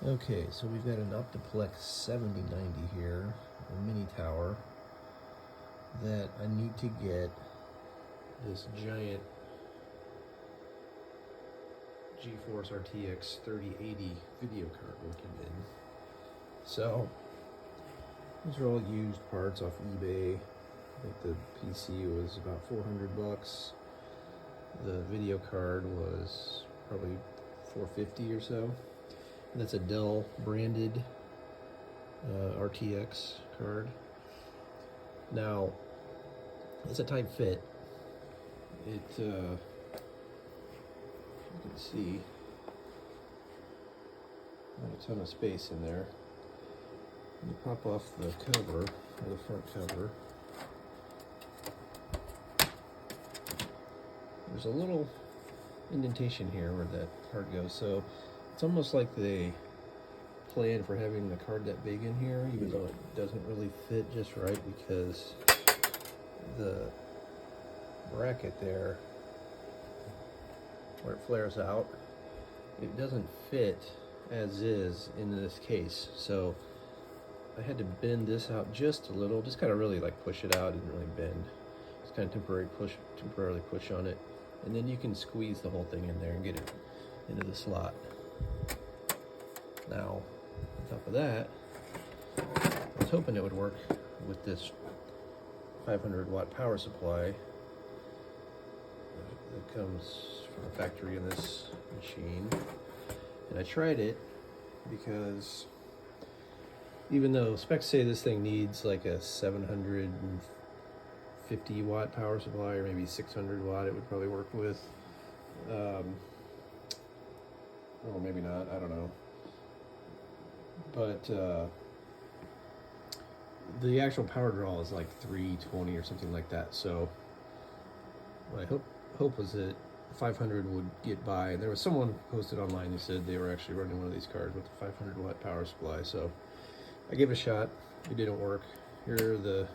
Okay, so we've got an OptiPlex 7090 here, a mini tower, that I need to get this giant GeForce RTX3080 video card working in. So, these are all used parts off eBay. I think the PSU was about 400 bucks. The video card was probably 450 or so. And that's a Dell branded RTX card. Now, it's a tight fit. It, you can see, not a ton of space in there. You pop off the cover, or the front cover. There's a little indentation here where that card goes, so it's almost like they plan for having the card that big in here, even though it doesn't really fit just right, because the bracket there, where it flares out, it doesn't fit as is in this case. So I had to bend this out just a little, just kind of really like push it out, didn't really bend. Just kind of temporarily push on it. And then you can squeeze the whole thing in there and get it into the slot. Now, on top of that, I was hoping it would work with this 500 watt power supply that comes from a factory in this machine. And I tried it because even though specs say this thing needs like a 750 watt power supply, or maybe 600 watt, it would probably work with. Or maybe not, I don't know. But the actual power draw is like 320 or something like that. So what I hope was that 500 would get by. And there was someone posted online who said they were actually running one of these cards with a 500 watt power supply. So I gave it a shot. It didn't work. Here are the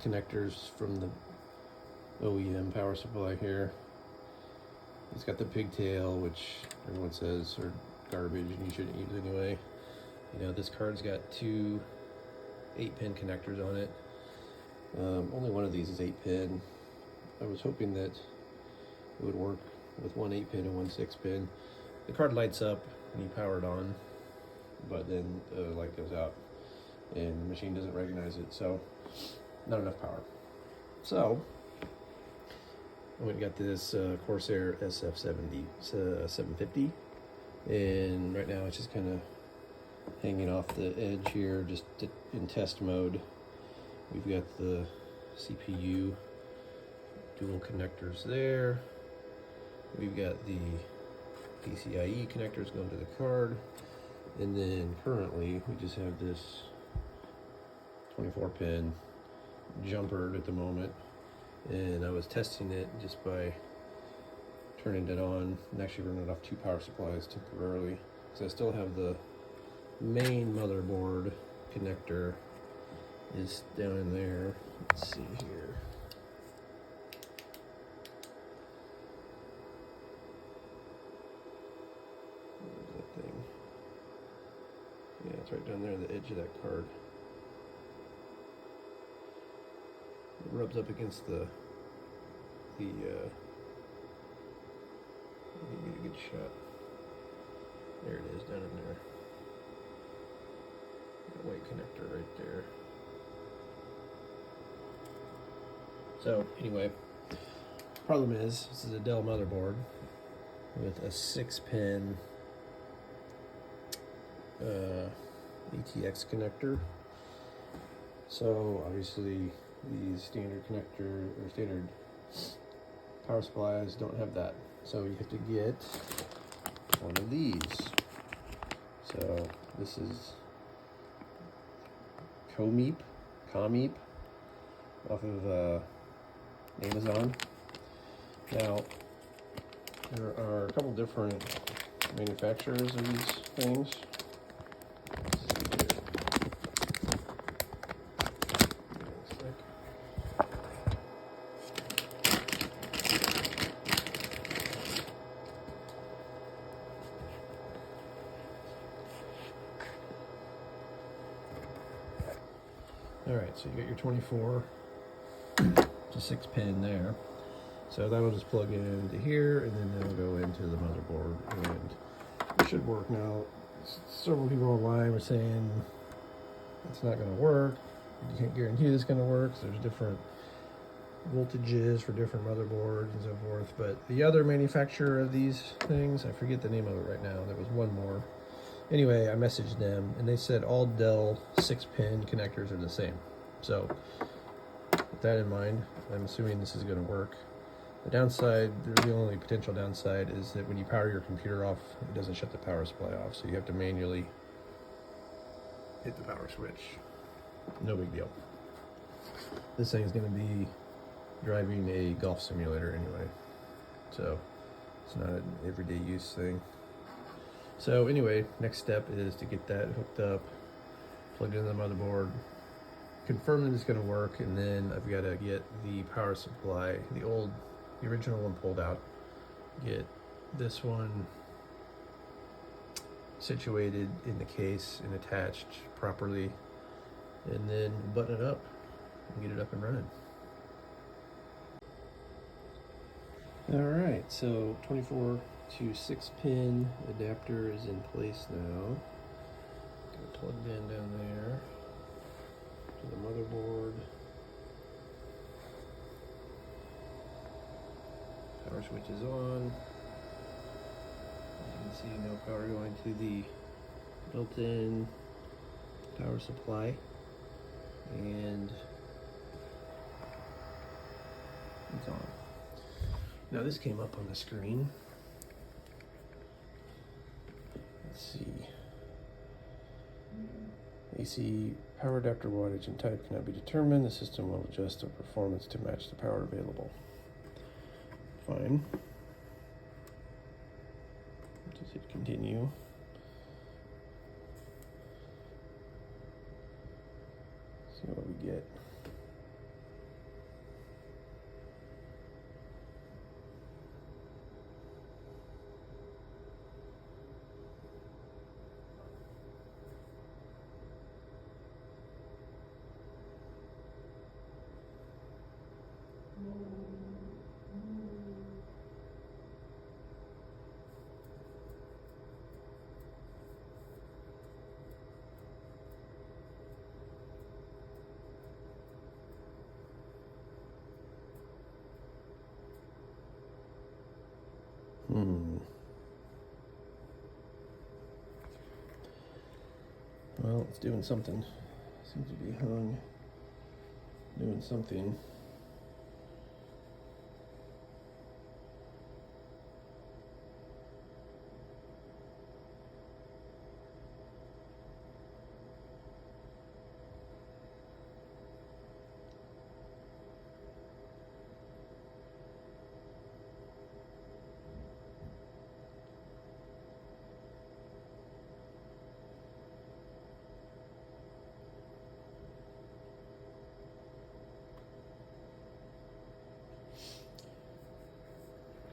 connectors from the OEM power supply here. It's got the pigtail, which everyone says are garbage and you shouldn't use anyway. You know, this card's got two 8-pin connectors on it. Only one of these is 8-pin. I was hoping that it would work with one 8-pin and one 6-pin. The card lights up when you power it on, but then the light goes out and the machine doesn't recognize it, so not enough power. So I went and got this Corsair SF750, and right now it's just kind of hanging off the edge here, just in test mode. We've got the CPU dual connectors there. We've got the PCIe connectors going to the card. And then currently we just have this 24-pin jumpered at the moment. And I was testing it just by turning it on and actually running it off two power supplies temporarily. So I still have the main motherboard connector is down in there. Let's see here. Where's that thing? Yeah, it's right down there on the edge of that card. It rubs up against the let me get a good shot. There it is, down in there. That white connector right there. So anyway, problem is, this is a Dell motherboard with a 6-pin ATX connector. So obviously these standard standard power supplies don't have that. So you have to get one of these. So this is COMeap off of Amazon. Now, there are a couple different manufacturers of these things. All right, so you got your 24 to 6 pin there. So that'll just plug into here, and then that'll go into the motherboard, and it should work. Now, several people online were saying it's not going to work. You can't guarantee it's going to work. So there's different voltages for different motherboards and so forth. But the other manufacturer of these things, I forget the name of it right now. There was one more. Anyway, I messaged them, and they said all Dell 6-pin connectors are the same. So with that in mind, I'm assuming this is going to work. The downside, the only potential downside, is that when you power your computer off, it doesn't shut the power supply off, so you have to manually hit the power switch. No big deal. This thing is going to be driving a golf simulator anyway, so it's not an everyday use thing. So anyway, next step is to get that hooked up, plugged into the motherboard, confirm that it's going to work, and then I've got to get the power supply, the original one, pulled out, get this one situated in the case and attached properly, and then button it up and get it up and running. All right, so 24 to 6 pin adapter is in place now. Got it plugged in down there to the motherboard. Power switch is on. As you can see, no power going to the built-in power supply, and it's on. Now this came up on the screen. Let's see. AC power adapter wattage and type cannot be determined. The system will adjust the performance to match the power available. Fine. Just hit continue. See what we get. Well, it's doing something. Seems to be hung. Doing something.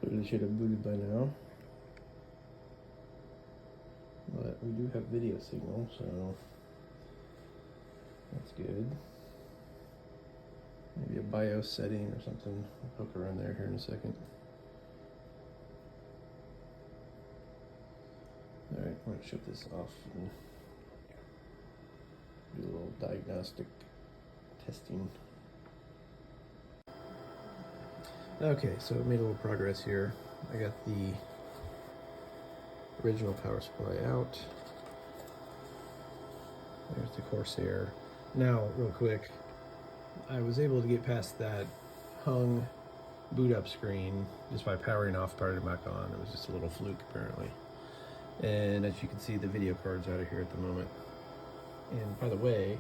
Clearly should have booted by now, but we do have video signal, so that's good. Maybe a BIOS setting or something. I'll poke around there here in a second. All right, I'm gonna shut this off and do a little diagnostic testing. Okay, so I made a little progress here. I got the original power supply out. There's the Corsair. Now, real quick, I was able to get past that hung boot up screen just by powering off part of it back on. It was just a little fluke apparently. And as you can see, the video card's out of here at the moment. And by the way,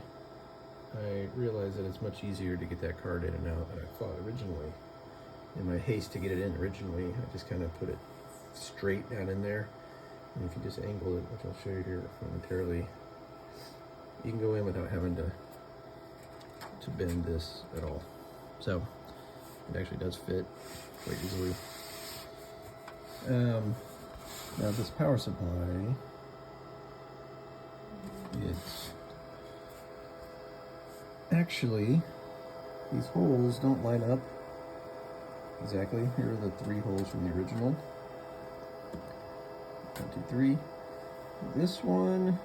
I realized that it's much easier to get that card in and out than I thought originally. In my haste to get it in originally, I just kind of put it straight down in there. And if you just angle it, which I'll show you here momentarily, you can go in without having to bend this at all. So it actually does fit quite easily. Now this power supply, Actually, these holes don't line up exactly. Here are the 3 holes from the original. 1, 2, 3. This one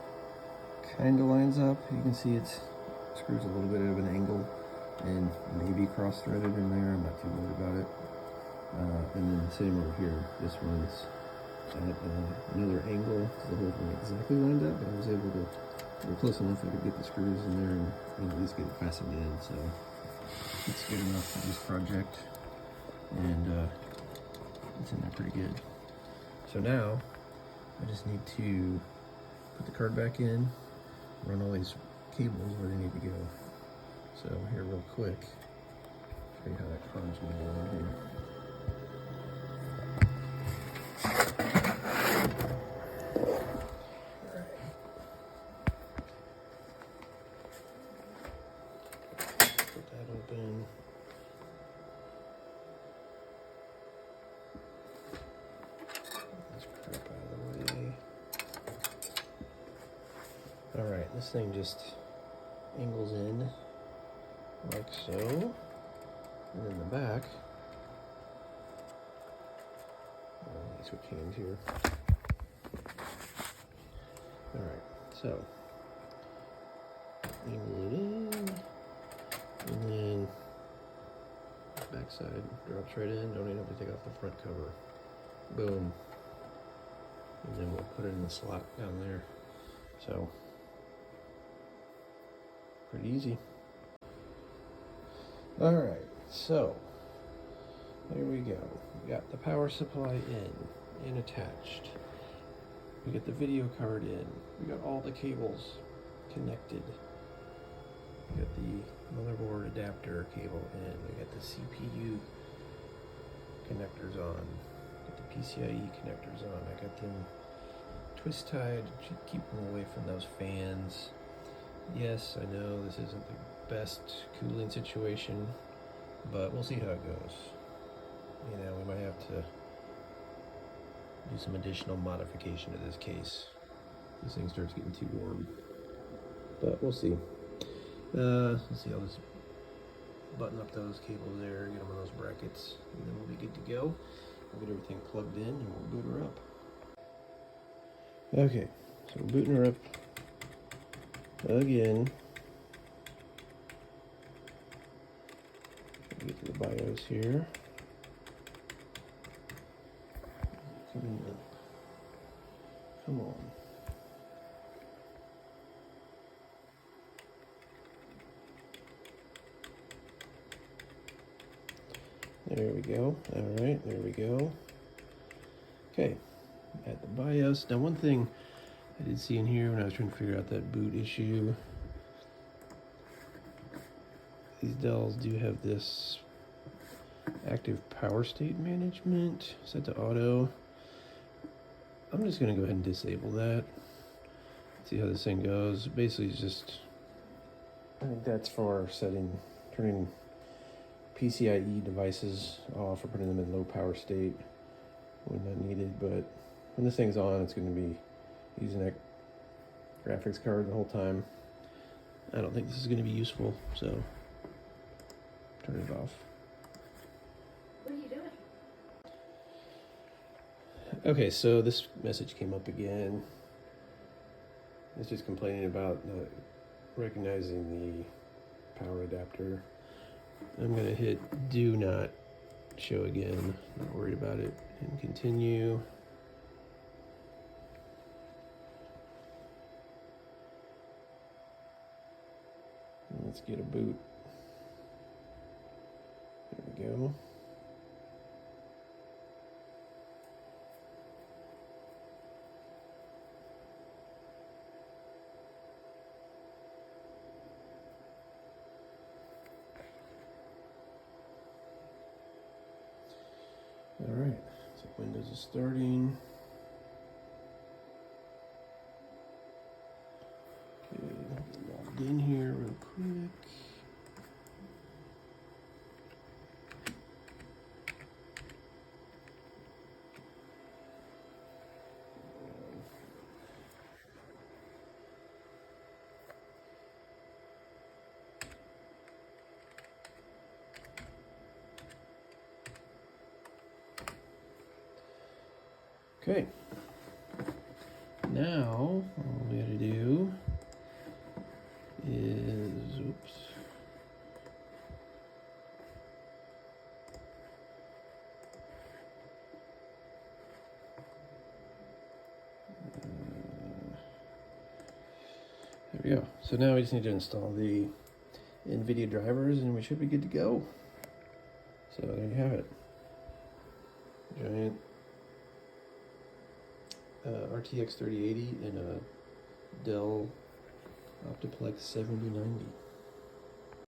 kind of lines up. You can see it screws a little bit of an angle and maybe cross-threaded in there. I'm not too worried about it. And then the same over here. This one's at another angle. The whole thing exactly lined up, but I was able to get close enough I could get the screws in there and at least get it fastened in. So it's good enough for this project, and it's in there pretty good. So now I just need to put the card back in, run all these cables where they need to go. So here real quick, show you how that card's going to go in here. Put that open. This crap out of the way. Alright, this thing just angles in like so, and then the back, let me switch hands here. Alright, so angle it in, and then back side drops right in. Don't even have to take off the front cover. Boom. And then we'll put it in the slot down there. So pretty easy. Alright, so there we go. We got the power supply in and attached. We got the video card in. We got all the cables connected. We got the motherboard adapter cable in. We got the CPU connectors on. Got the PCIe connectors on. I got them twist tied to keep them away from those fans. Yes, I know this isn't the best cooling situation, but we'll see how it goes. You know, we might have to do some additional modification to this case. This thing starts getting too warm, but we'll see. Let's see, I'll just button up those cables there, get them in those brackets, and then we'll be good to go. We'll get everything plugged in and we'll boot her up. Okay, so we're booting her up again. Get to the BIOS here. Coming up. Come on. There we go. All right, there we go. Okay, at the BIOS. Now, one thing I did see in here when I was trying to figure out that boot issue, these Dells do have this active power state management set to auto. I'm just going to go ahead and disable that. See how this thing goes. Basically, it's just, I think that's for turning PCIe devices off or putting them in low power state when not needed. But when this thing's on, it's going to be using that graphics card the whole time. I don't think this is going to be useful, so turn it off. What are you doing? Okay, so this message came up again. It's just complaining about not recognizing the power adapter. I'm going to hit do not show again. Not worried about it. And continue. And let's get a boot. There we go. All right, so Windows is starting. Okay, get logged in here real quick. Okay. Now, all we gotta do is, oops. There we go. So now we just need to install the NVIDIA drivers and we should be good to go. So there you have it. Giant RTX 3080 and a Dell OptiPlex 7090.